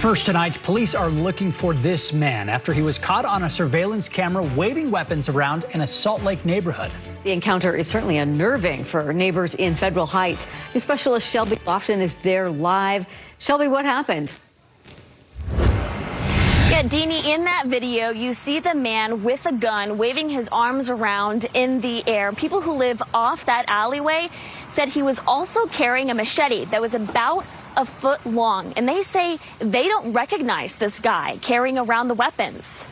First tonight, police are looking for this man after he was caught on a surveillance camera waving weapons around in a Salt Lake neighborhood. The encounter is certainly unnerving for neighbors in Federal Heights. News specialist Shelby Lofton is there live. Shelby, what happened? Yeah, Deanie, in that video, you see the man with a gun waving his arms around in the air. People who live off that alleyway said he was also carrying a machete that was about a foot long, and they say they don't recognize this guy carrying around the weapons.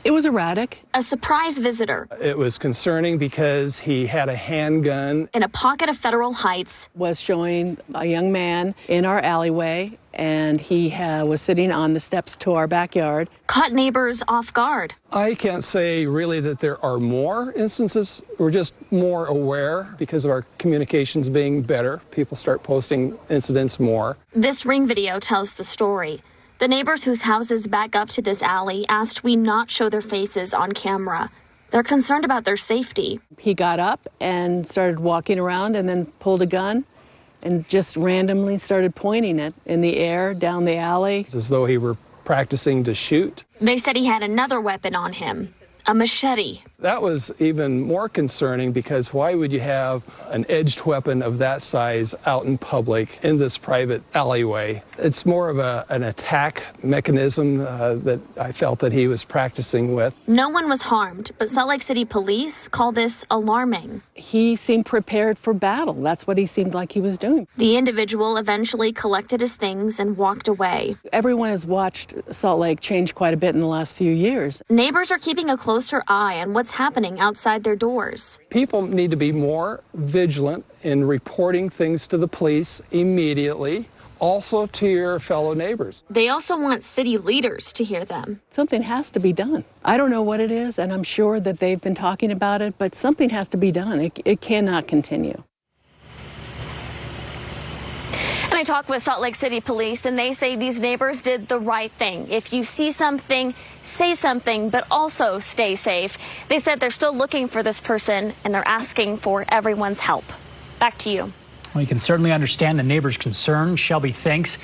It was erratic. A surprise visitor. It was concerning because he had a handgun. In a pocket of Federal Heights. Was showing a young man in our alleyway, and he was sitting on the steps to our backyard. Caught neighbors off guard. I can't say really that there are more instances. We're just more aware because of our communications being better. People start posting incidents more. This ring video tells the story. The neighbors whose houses back up to this alley asked we not show their faces on camera. They're concerned about their safety. He got up and started walking around and then pulled a gun and just randomly started pointing it in the air down the alley. It's as though he were practicing to shoot. They said he had another weapon on him, a machete. That was even more concerning because why would you have an edged weapon of that size out in public in this private alleyway? It's more of an attack mechanism that I felt that he was practicing with. No one was harmed, but Salt Lake City police call this alarming. He seemed prepared for battle. That's what he seemed like he was doing. The individual eventually collected his things and walked away. Everyone has watched Salt Lake change quite a bit in the last few years. Neighbors are keeping a closer eye on what's happening outside their doors. People need to be more vigilant in reporting things to the police immediately, also to your fellow neighbors. They also want city leaders to hear them. Something has to be done. I don't know what it is, and I'm sure that they've been talking about it, but something has to be done. It cannot continue. And I talked with Salt Lake City Police, and they say these neighbors did the right thing. If you see something, say something, but also stay safe. They said they're still looking for this person, and they're asking for everyone's help. Back to you. Well, you can certainly understand the neighbor's concern. Shelby, thanks.